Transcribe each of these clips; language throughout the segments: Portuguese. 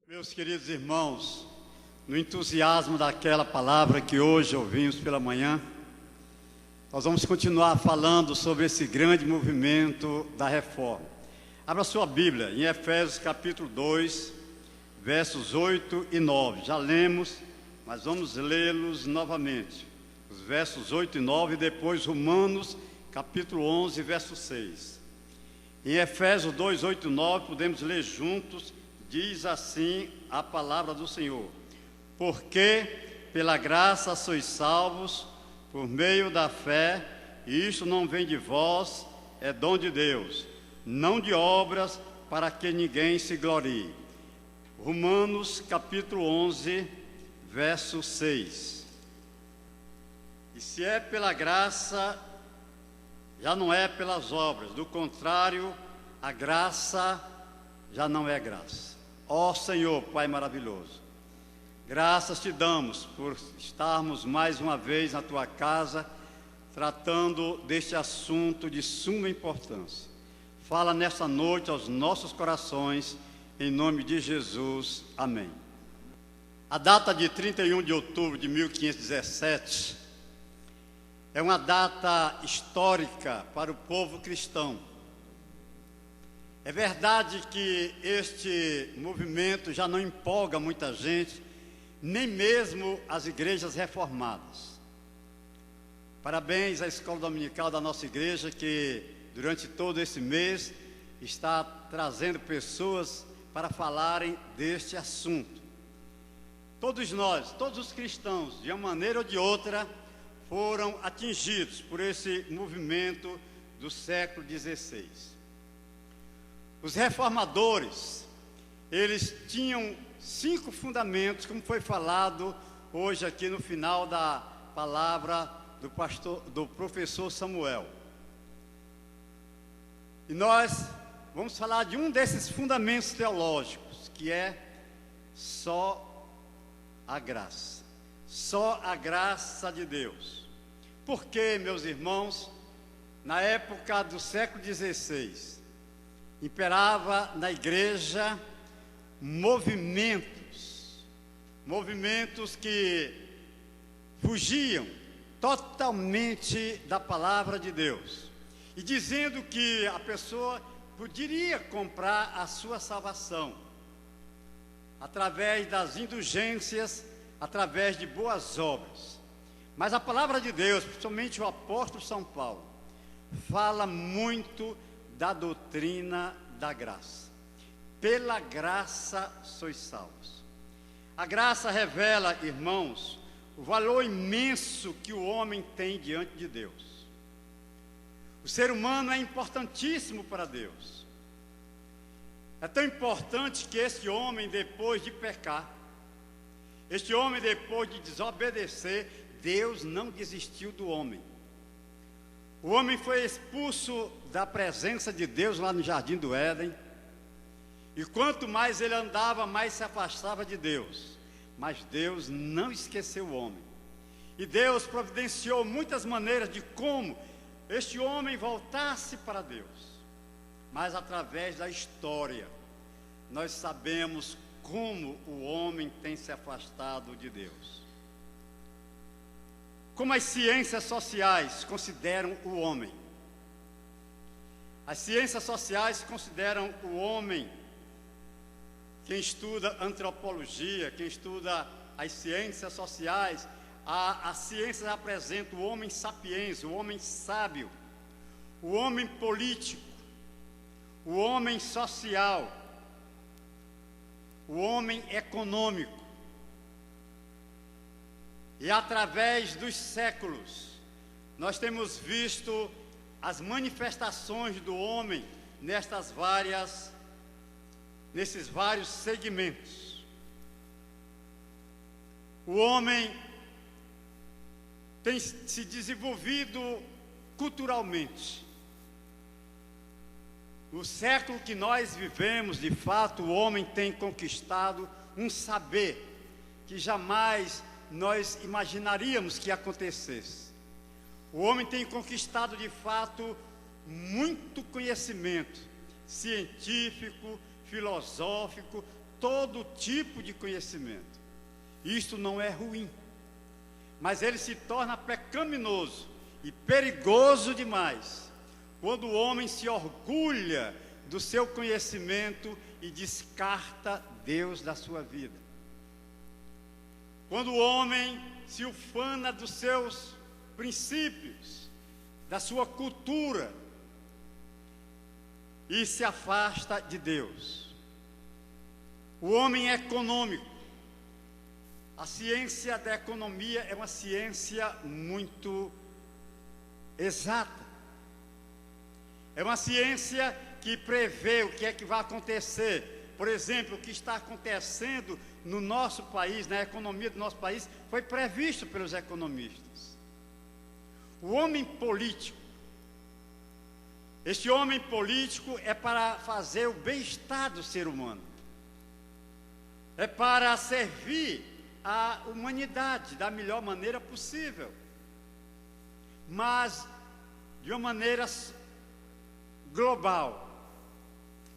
Meus queridos irmãos, no entusiasmo daquela palavra que hoje ouvimos pela manhã, nós vamos continuar falando sobre esse grande movimento da reforma. Abra sua Bíblia em Efésios capítulo 2, versos 8 e 9. Já lemos, mas vamos lê-los novamente. Os versos 8 e 9 e depois Romanos capítulo 11, verso 6. Em Efésios 2, 8 e 9 podemos ler juntos. Diz assim a palavra do Senhor: porque pela graça sois salvos, por meio da fé, e isto não vem de vós, é dom de Deus, não de obras, para que ninguém se glorie. Romanos capítulo 11, verso 6. E se é pela graça, já não é pelas obras, do contrário, a graça já não é graça. Ó Senhor, Pai maravilhoso, graças te damos por estarmos mais uma vez na tua casa, tratando deste assunto de suma importância. Fala nesta noite aos nossos corações, em nome de Jesus, amém. A data de 31 de outubro de 1517 é uma data histórica para o povo cristão. É verdade que este movimento já não empolga muita gente, nem mesmo as igrejas reformadas. Parabéns à escola dominical da nossa igreja, que durante todo esse mês está trazendo pessoas para falarem deste assunto. Todos nós, todos os cristãos, de uma maneira ou de outra, foram atingidos por esse movimento do século XVI. Os reformadores, eles tinham 5 fundamentos, como foi falado hoje aqui no final da palavra do professor Samuel. E nós vamos falar de um desses fundamentos teológicos, que é só a graça. Só a graça de Deus. Porque, meus irmãos, na época do século XVI, imperava na igreja movimentos que fugiam totalmente da palavra de Deus, e dizendo que a pessoa poderia comprar a sua salvação através das indulgências, através de boas obras. Mas a palavra de Deus, principalmente o apóstolo São Paulo, fala muito da doutrina da graça. Pela graça sois salvos. A graça revela, irmãos, o valor imenso que o homem tem diante de Deus. O ser humano é importantíssimo para Deus. É tão importante que este homem, depois de pecar, este homem, depois de desobedecer, Deus não desistiu do homem. O homem foi expulso da presença de Deus lá no Jardim do Éden. E quanto mais ele andava, mais se afastava de Deus. Mas Deus não esqueceu o homem. E Deus providenciou muitas maneiras de como este homem voltasse para Deus. Mas através da história, nós sabemos como o homem tem se afastado de Deus. Como as ciências sociais consideram o homem. As ciências sociais consideram o homem, quem estuda antropologia, quem estuda as ciências sociais, a ciência apresenta o homem sapiens, o homem sábio, o homem político, o homem social, o homem econômico. E através dos séculos, nós temos visto as manifestações do homem nesses vários segmentos. O homem tem se desenvolvido culturalmente. No século que nós vivemos, de fato, o homem tem conquistado um saber que jamais nós imaginaríamos que acontecesse. O homem tem conquistado de fato muito conhecimento científico, filosófico, todo tipo de conhecimento. Isto não é ruim, mas ele se torna pecaminoso e perigoso demais quando o homem se orgulha do seu conhecimento e descarta Deus da sua vida. Quando o homem se ufana dos seus princípios, da sua cultura, e se afasta de Deus. O homem econômico. A ciência da economia é uma ciência muito exata. É uma ciência que prevê o que é que vai acontecer. Por exemplo, o que está acontecendo no nosso país, na economia do nosso país, foi previsto pelos economistas. O homem político, este homem político é para fazer o bem-estar do ser humano. É para servir a humanidade da melhor maneira possível. Mas, de uma maneira global,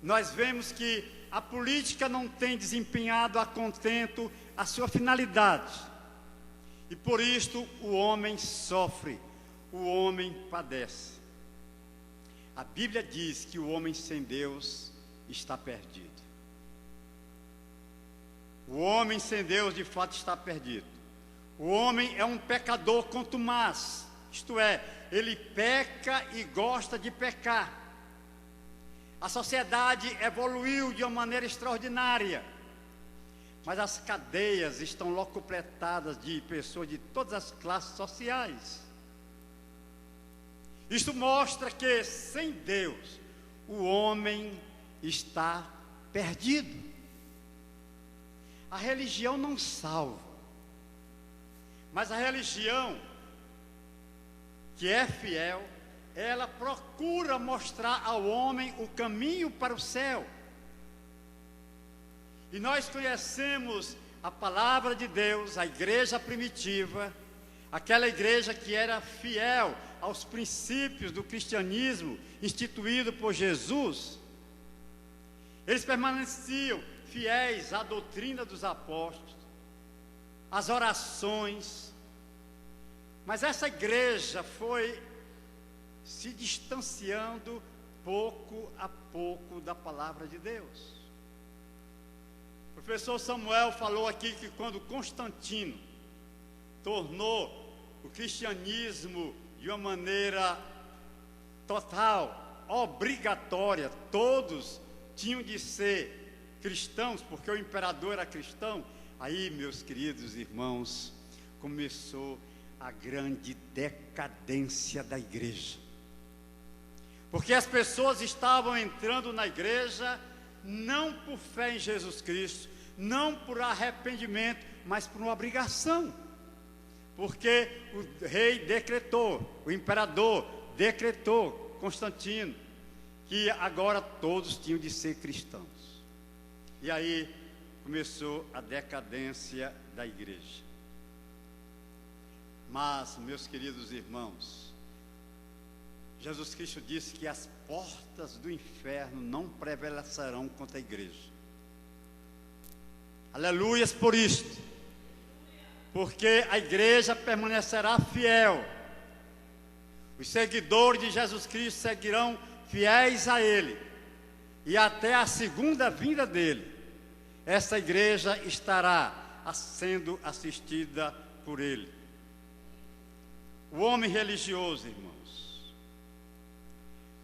nós vemos que a política não tem desempenhado a contento a sua finalidade. E por isto o homem sofre, o homem padece. A Bíblia diz que o homem sem Deus está perdido. O homem sem Deus de fato está perdido. O homem é um pecador contumaz, isto é, ele peca e gosta de pecar. A sociedade evoluiu de uma maneira extraordinária, mas as cadeias estão locupletadas de pessoas de todas as classes sociais. Isso mostra que sem Deus o homem está perdido. A religião não salva, mas a religião que é fiel, ela procura mostrar ao homem o caminho para o céu. E nós conhecemos a palavra de Deus, a igreja primitiva, aquela igreja que era fiel aos princípios do cristianismo instituído por Jesus. Eles permaneciam fiéis à doutrina dos apóstolos, às orações, mas essa igreja foi se distanciando pouco a pouco da palavra de Deus. O professor Samuel falou aqui que quando Constantino tornou o cristianismo de uma maneira total, obrigatória, todos tinham de ser cristãos, porque o imperador era cristão. Aí, meus queridos irmãos, começou a grande decadência da igreja, porque as pessoas estavam entrando na igreja não por fé em Jesus Cristo, não por arrependimento, mas por uma obrigação, porque o rei decretou, o imperador decretou, Constantino, que agora todos tinham de ser cristãos. E aí começou a decadência da igreja. Mas, meus queridos irmãos, Jesus Cristo disse que as portas do inferno não prevalecerão contra a igreja. Aleluias por isto, porque a igreja permanecerá fiel. Os seguidores de Jesus Cristo seguirão fiéis a Ele, e até a segunda vinda dele, essa igreja estará sendo assistida por Ele. O homem religioso, irmãos,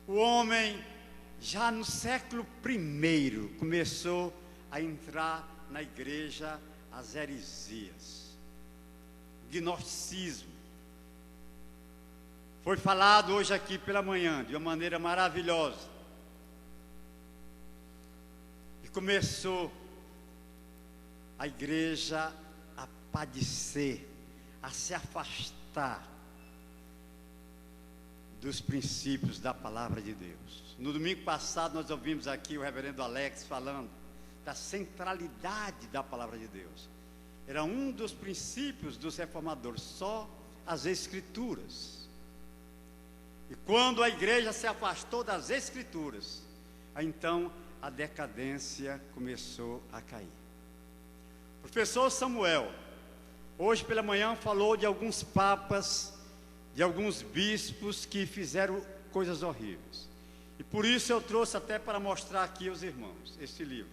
o homem já no século I começou a entrar na igreja as heresias, o gnosticismo. Foi falado hoje aqui pela manhã, de uma maneira maravilhosa. E começou a igreja a padecer, a se afastar dos princípios da palavra de Deus. No domingo passado nós ouvimos aqui o reverendo Alex falando da centralidade da palavra de Deus. Era um dos princípios dos reformadores, só as escrituras. E quando a igreja se afastou das escrituras, então a decadência começou a cair. O professor Samuel, hoje pela manhã, falou de alguns papas, de alguns bispos que fizeram coisas horríveis. E por isso eu trouxe até para mostrar aqui aos irmãos esse livro.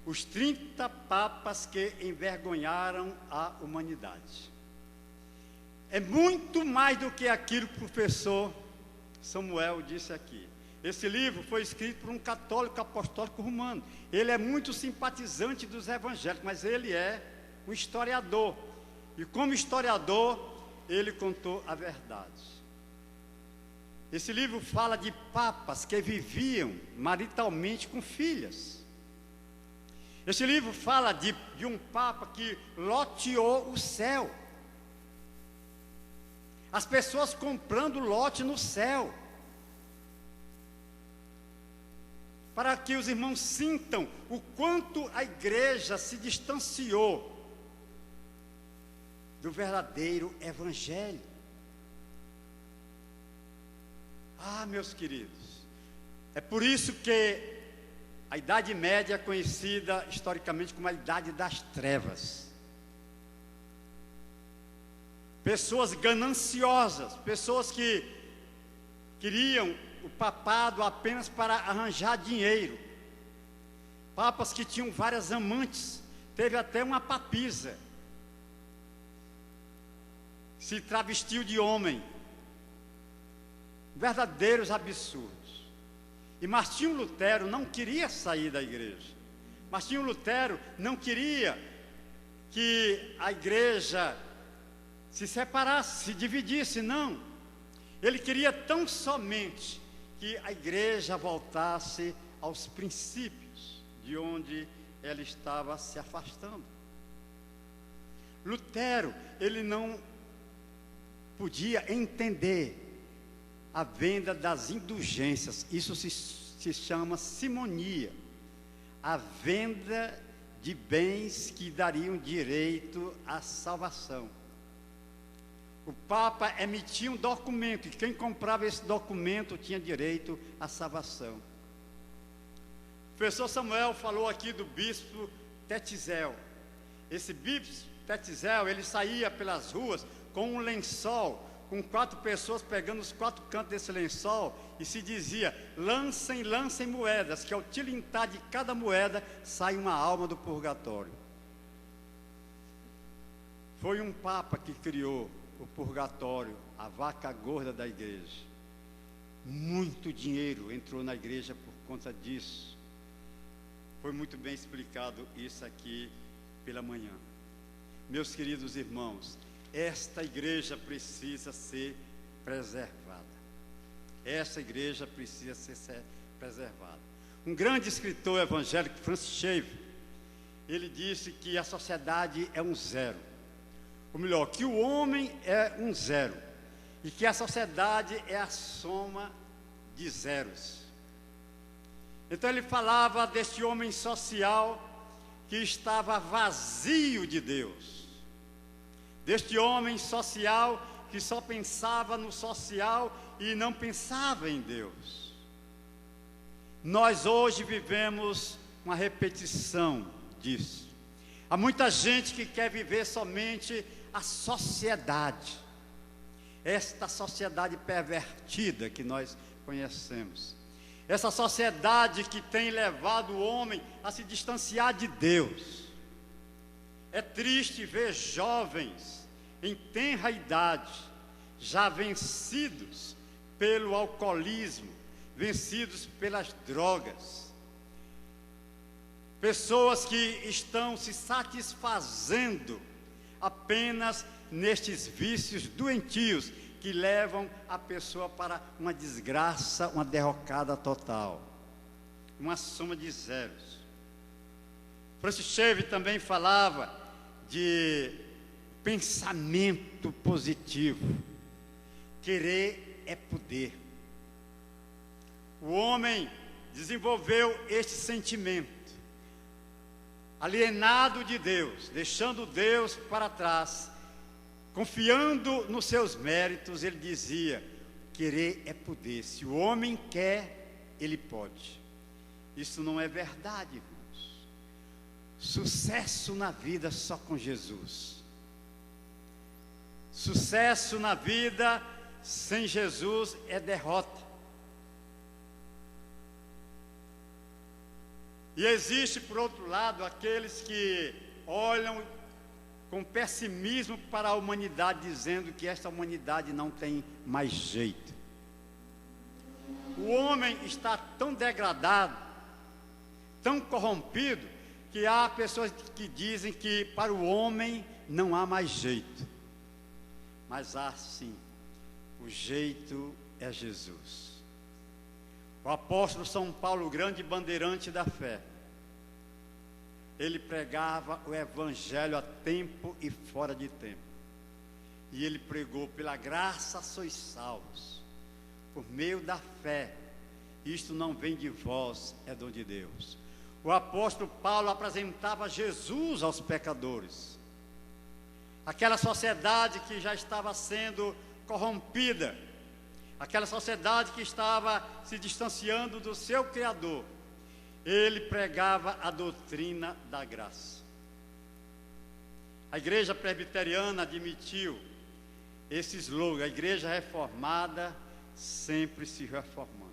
Os 30 papas que envergonharam a humanidade. É muito mais do que aquilo que o professor Samuel disse aqui. Esse livro foi escrito por um católico apostólico romano. Ele é muito simpatizante dos evangélicos, mas ele é um historiador. E como historiador, ele contou a verdade. Esse livro fala de papas que viviam maritalmente com filhas. Esse livro fala de um papa que loteou o céu. As pessoas comprando lote no céu. Para que os irmãos sintam o quanto a igreja se distanciou do verdadeiro evangelho. Ah, meus queridos, é por isso que a Idade Média é conhecida historicamente como a Idade das Trevas. Pessoas gananciosas, pessoas que queriam o papado apenas para arranjar dinheiro. Papas que tinham várias amantes, teve até uma papisa. Se travestiu de homem. Verdadeiros absurdos. E Martinho Lutero não queria sair da igreja. Martinho Lutero não queria que a igreja se separasse, se dividisse, não. Ele queria tão somente que a igreja voltasse aos princípios de onde ela estava se afastando. Lutero, ele não podia entender a venda das indulgências. Isso se chama simonia. A venda de bens que dariam direito à salvação. O Papa emitia um documento, e quem comprava esse documento tinha direito à salvação. O professor Samuel falou aqui do bispo Tetzel. Esse bispo Tetzel, ele saía pelas ruas com um lençol, com 4 pessoas pegando os 4 cantos desse lençol, e se dizia: lancem moedas, que ao tilintar de cada moeda sai uma alma do purgatório. Foi um Papa que criou o purgatório, a vaca gorda da igreja. Muito dinheiro entrou na igreja por conta disso. Foi muito bem explicado isso aqui pela manhã. Meus queridos irmãos, esta igreja precisa ser preservada. Essa igreja precisa ser preservada. Um grande escritor evangélico, Francis Schaeffer, ele disse que a sociedade é um zero. Ou melhor, que o homem é um zero e que a sociedade é a soma de zeros. Então ele falava deste homem social que estava vazio de Deus, deste homem social que só pensava no social e não pensava em Deus. Nós hoje vivemos uma repetição disso. Há muita gente que quer viver somente a sociedade, esta sociedade pervertida que nós conhecemos, essa sociedade que tem levado o homem a se distanciar de Deus. É triste ver jovens em tenra idade, já vencidos pelo alcoolismo, vencidos pelas drogas, pessoas que estão se satisfazendo apenas nestes vícios doentios que levam a pessoa para uma desgraça, uma derrocada total, uma soma de zeros. Francis Schaeffer também falava de pensamento positivo. Querer é poder. O homem desenvolveu este sentimento, alienado de Deus, deixando Deus para trás, confiando nos seus méritos. Ele dizia: querer é poder. Se o homem quer, ele pode. Isso não é verdade, irmãos. Sucesso na vida só com Jesus. Sucesso na vida sem Jesus é derrota. E existe, por outro lado, aqueles que olham com pessimismo para a humanidade, dizendo que esta humanidade não tem mais jeito. O homem está tão degradado, tão corrompido, que há pessoas que dizem que para o homem não há mais jeito. Mas há sim, o jeito é Jesus. O apóstolo São Paulo, o grande bandeirante da fé, ele pregava o evangelho a tempo e fora de tempo. E ele pregou: pela graça sois salvos, por meio da fé. Isto não vem de vós, é dom de Deus. O apóstolo Paulo apresentava Jesus aos pecadores. Aquela sociedade que já estava sendo corrompida, aquela sociedade que estava se distanciando do seu Criador, ele pregava a doutrina da graça. A igreja presbiteriana admitiu esse slogan: a igreja reformada sempre se reformando.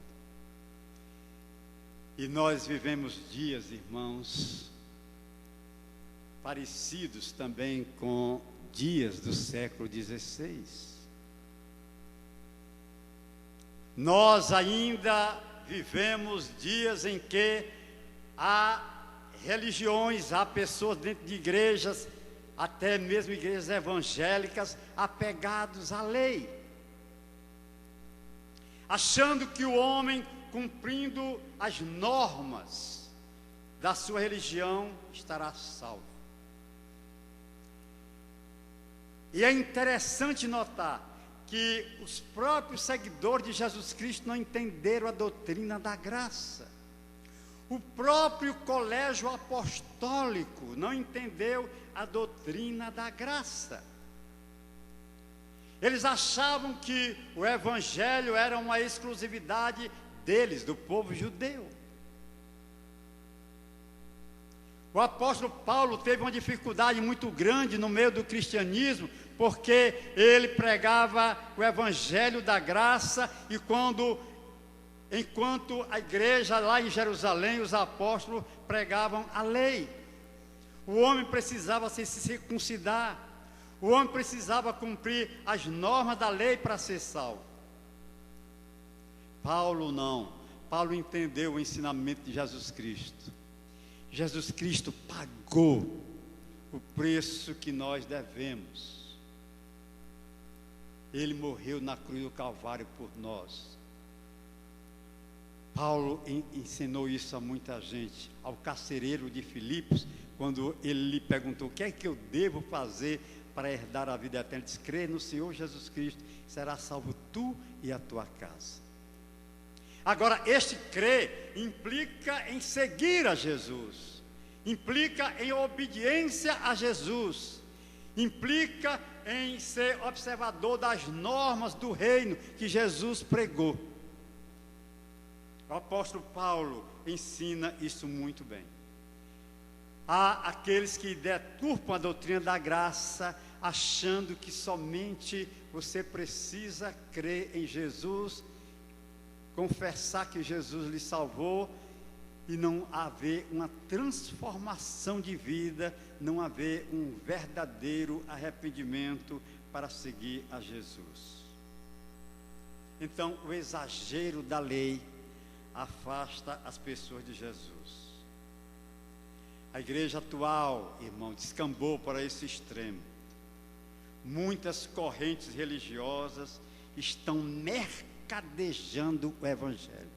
E nós vivemos dias, irmãos, parecidos também com dias do século XVI. Nós ainda vivemos dias em que há religiões, há pessoas dentro de igrejas, até mesmo igrejas evangélicas, apegados à lei, achando que o homem, cumprindo as normas da sua religião, estará salvo. E é interessante notar que os próprios seguidores de Jesus Cristo não entenderam a doutrina da graça. O próprio colégio apostólico não entendeu a doutrina da graça. Eles achavam que o evangelho era uma exclusividade deles, do povo judeu. O apóstolo Paulo teve uma dificuldade muito grande no meio do cristianismo, porque ele pregava o evangelho da graça, e enquanto a igreja lá em Jerusalém, os apóstolos pregavam a lei. O homem precisava se circuncidar, o homem precisava cumprir as normas da lei para ser salvo. Paulo não. Paulo entendeu o ensinamento de Jesus Cristo. Jesus Cristo pagou o preço que nós devemos. Ele morreu na cruz do Calvário por nós. Paulo ensinou isso a muita gente. Ao carcereiro de Filipos, quando ele lhe perguntou: o que é que eu devo fazer para herdar a vida eterna? Ele disse: crê no Senhor Jesus Cristo, será salvo tu e a tua casa. Agora, este crer implica em seguir a Jesus, implica em obediência a Jesus, implica em ser observador das normas do reino que Jesus pregou. O apóstolo Paulo ensina isso muito bem. Há aqueles que deturpam a doutrina da graça, achando que somente você precisa crer em Jesus, confessar que Jesus lhe salvou, e não haver uma transformação de vida, não haver um verdadeiro arrependimento para seguir a Jesus. Então, o exagero da lei afasta as pessoas de Jesus. A igreja atual, irmão, descambou para esse extremo. Muitas correntes religiosas estão mercadejando o evangelho.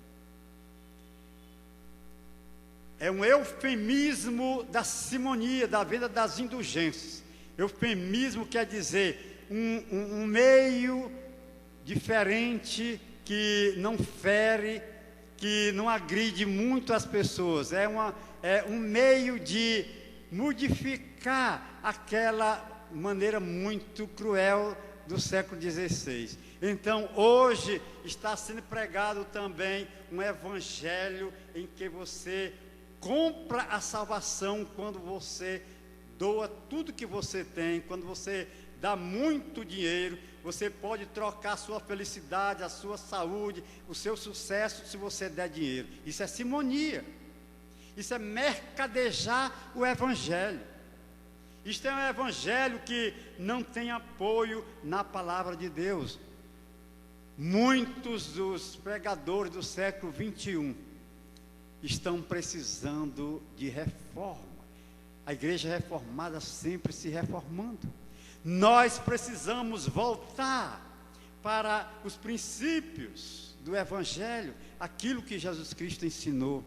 É um eufemismo da simonia, da venda das indulgências. Eufemismo quer dizer um meio diferente, que não fere, que não agride muito as pessoas. É um meio de modificar aquela maneira muito cruel do século XVI. Então, hoje está sendo pregado também um evangelho em que você compra a salvação quando você doa tudo que você tem, quando você dá muito dinheiro. Você pode trocar a sua felicidade, a sua saúde, o seu sucesso, se você der dinheiro. Isso é simonia. Isso é mercadejar o evangelho. Isto é um evangelho que não tem apoio na palavra de Deus. Muitos dos pregadores do século 21 estão precisando de reforma. A igreja reformada sempre se reformando. Nós precisamos voltar para os princípios do evangelho, aquilo que Jesus Cristo ensinou.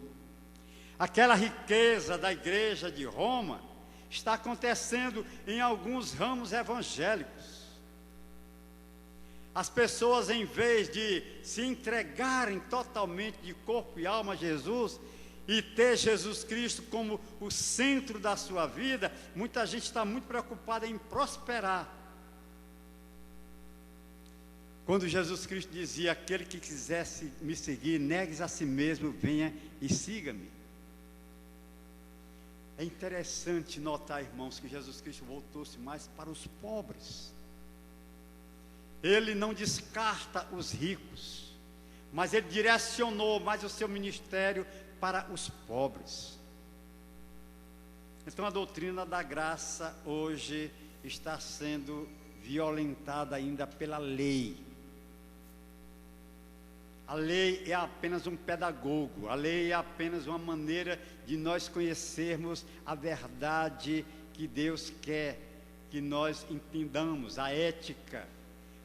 Aquela riqueza da igreja de Roma está acontecendo em alguns ramos evangélicos. As pessoas, em vez de se entregarem totalmente de corpo e alma a Jesus e ter Jesus Cristo como o centro da sua vida, muita gente está muito preocupada em prosperar. Quando Jesus Cristo dizia: aquele que quisesse me seguir, negue-se a si mesmo, venha e siga-me. É interessante notar, irmãos, que Jesus Cristo voltou-se mais para os pobres. Ele não descarta os ricos, mas ele direcionou mais o seu ministério para os pobres. Então a doutrina da graça hoje está sendo violentada ainda pela lei. A lei é apenas um pedagogo, a lei é apenas uma maneira de nós conhecermos a verdade que Deus quer que nós entendamos, a ética.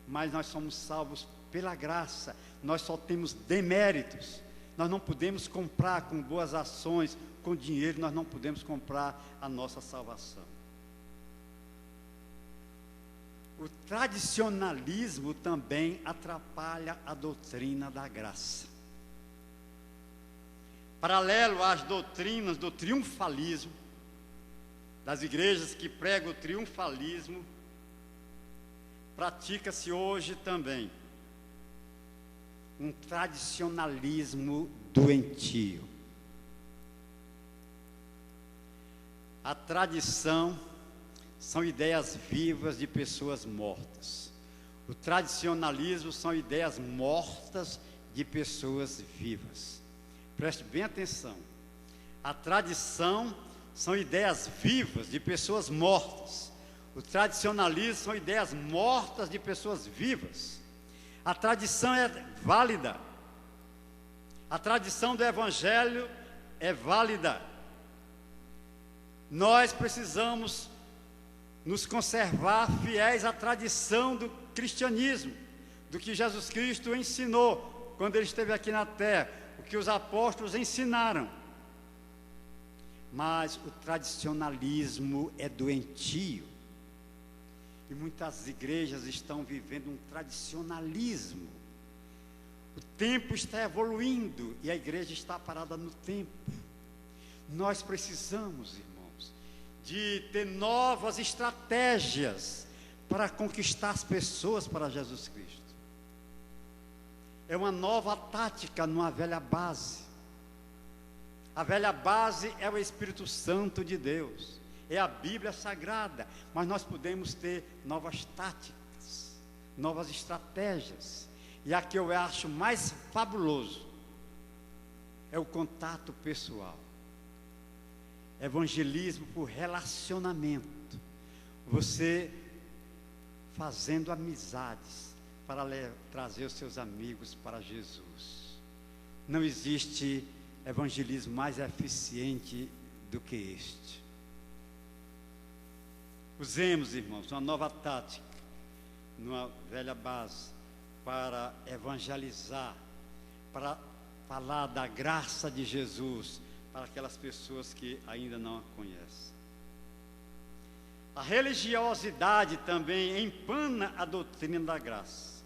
Mas nós somos salvos pela graça, nós só temos deméritos. Nós não podemos comprar com boas ações, com dinheiro, nós não podemos comprar a nossa salvação. O tradicionalismo também atrapalha a doutrina da graça. Paralelo às doutrinas do triunfalismo, das igrejas que pregam o triunfalismo, pratica-se hoje também um tradicionalismo doentio. A tradição são ideias vivas de pessoas mortas. O tradicionalismo são ideias mortas de pessoas vivas. Preste bem atenção. A tradição são ideias vivas de pessoas mortas. O tradicionalismo são ideias mortas de pessoas vivas. A tradição é válida. A tradição do evangelho é válida. Nós precisamos nos conservar fiéis à tradição do cristianismo, do que Jesus Cristo ensinou quando ele esteve aqui na terra, o que os apóstolos ensinaram. Mas o tradicionalismo é doentio. E muitas igrejas estão vivendo um tradicionalismo. O tempo está evoluindo e a igreja está parada no tempo. Nós precisamos, irmãos, de ter novas estratégias para conquistar as pessoas para Jesus Cristo. É uma nova tática numa velha base. A velha base é o Espírito Santo de Deus. É a Bíblia Sagrada, mas nós podemos ter novas táticas, novas estratégias. E a que eu acho mais fabuloso é o contato pessoal. Evangelismo por relacionamento. Você fazendo amizades para trazer os seus amigos para Jesus. Não existe evangelismo mais eficiente do que este. Usemos, irmãos, uma nova tática, numa velha base, para evangelizar, para falar da graça de Jesus para aquelas pessoas que ainda não a conhecem. A religiosidade também empana a doutrina da graça.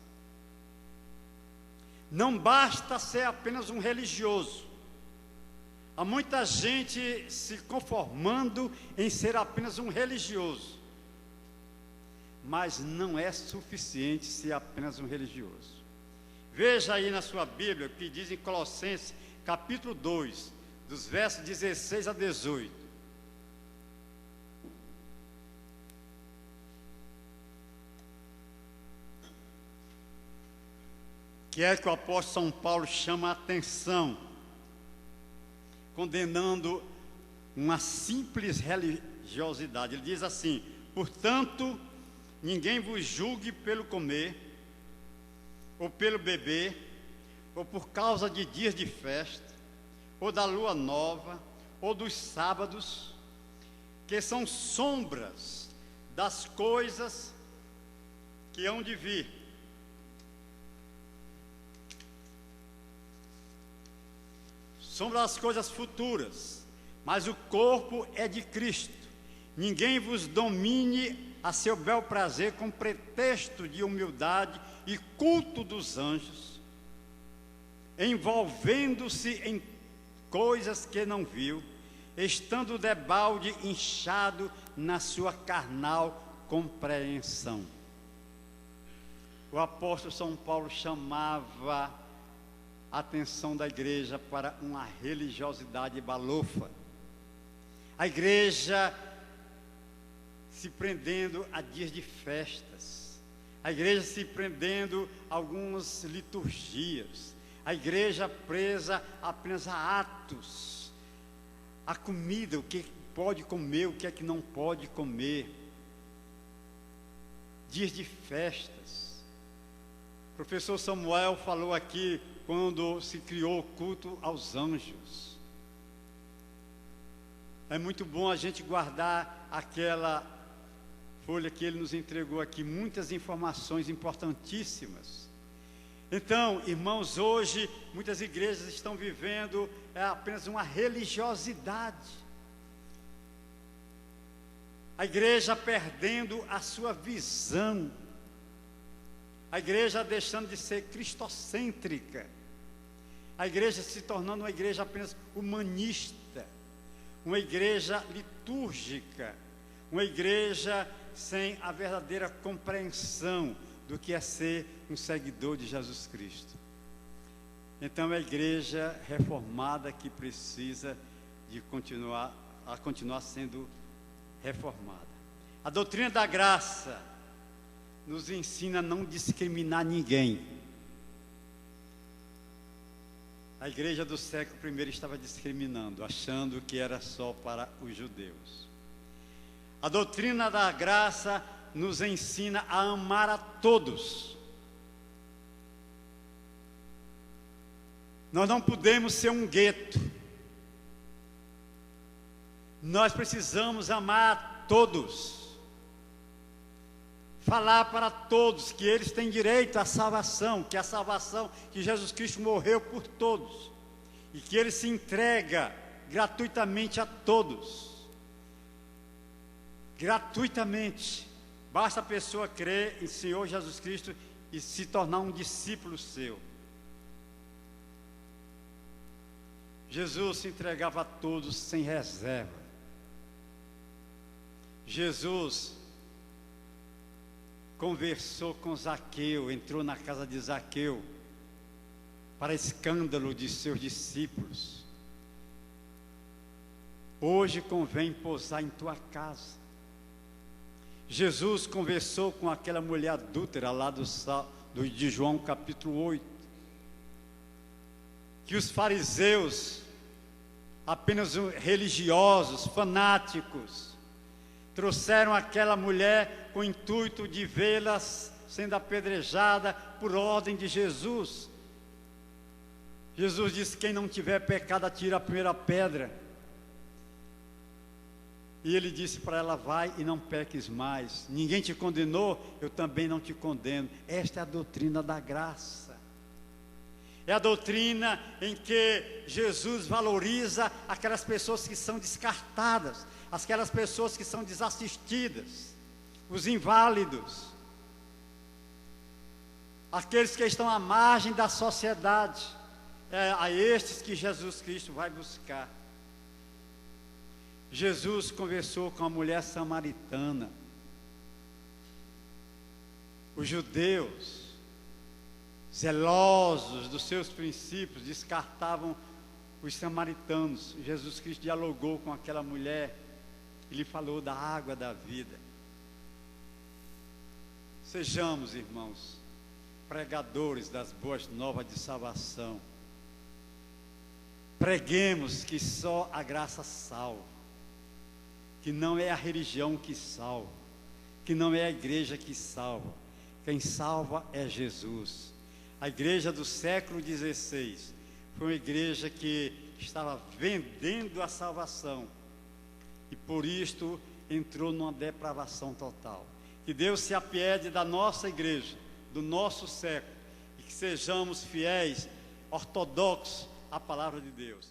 Não basta ser apenas um religioso. Há muita gente se conformando em ser apenas um religioso. mas não é suficiente ser apenas um religioso. Veja aí na sua Bíblia o que diz em Colossenses, capítulo 2, dos versos 16 a 18. Que é que o apóstolo São Paulo chama a atenção, condenando uma simples religiosidade. Ele diz assim: portanto, ninguém vos julgue pelo comer, ou pelo beber, ou por causa de dias de festa, ou da lua nova, ou dos sábados, que são sombras das coisas que hão de vir. Sombra das coisas futuras, mas o corpo é de Cristo. Ninguém vos domine a seu bel prazer com pretexto de humildade e culto dos anjos, envolvendo-se em coisas que não viu, estando debalde inchado na sua carnal compreensão. O apóstolo São Paulo chamava a atenção da igreja para uma religiosidade balofa. A igreja se prendendo a dias de festas, a igreja se prendendo a algumas liturgias, a igreja presa apenas a atos, a comida, o que pode comer, o que é que não pode comer, dias de festas. O professor Samuel falou aqui quando se criou o culto aos anjos. É muito bom a gente guardar aquela folha que ele nos entregou aqui, muitas informações importantíssimas. Então, irmãos, hoje muitas igrejas estão vivendo apenas uma religiosidade. A igreja perdendo a sua visão. A igreja deixando de ser cristocêntrica. A igreja se tornando uma igreja apenas humanista. Uma igreja litúrgica. Uma igreja sem a verdadeira compreensão do que é ser um seguidor de Jesus Cristo. Então é a igreja reformada que precisa de continuar sendo reformada. A doutrina da graça nos ensina a não discriminar ninguém. A igreja do século I estava discriminando, achando que era só para os judeus. A doutrina da graça nos ensina a amar a todos. Nós não podemos ser um gueto. Nós precisamos amar a todos. Falar para todos que eles têm direito à salvação, que a salvação, que Jesus Cristo morreu por todos, e que Ele se entrega gratuitamente a todos. Gratuitamente. Basta a pessoa crer em Senhor Jesus Cristo e se tornar um discípulo seu. Jesus se entregava a todos sem reserva. Jesus conversou com Zaqueu, entrou na casa de Zaqueu, para escândalo de seus discípulos. Hoje convém pousar em tua casa. Jesus conversou com aquela mulher adúltera lá de João capítulo 8. Que os fariseus, apenas religiosos, fanáticos, trouxeram aquela mulher com o intuito de vê-la sendo apedrejada por ordem de Jesus. Jesus disse: quem não tiver pecado, atira a primeira pedra. E ele disse para ela: vai e não peques mais. Ninguém te condenou, eu também não te condeno. Esta é a doutrina da graça. É a doutrina em que Jesus valoriza aquelas pessoas que são descartadas, aquelas pessoas que são desassistidas, os inválidos, aqueles que estão à margem da sociedade. É a estes que Jesus Cristo vai buscar. Jesus conversou com a mulher samaritana. Os judeus, zelosos dos seus princípios, descartavam os samaritanos. Jesus Cristo dialogou com aquela mulher e lhe falou da água da vida. Sejamos, irmãos, pregadores das boas novas de salvação. Preguemos que só a graça salva, que não é a religião que salva, que não é a igreja que salva. Quem salva é Jesus. A igreja do século XVI foi uma igreja que estava vendendo a salvação e por isto entrou numa depravação total. Que Deus se apiede da nossa igreja, do nosso século, e que sejamos fiéis, ortodoxos à palavra de Deus.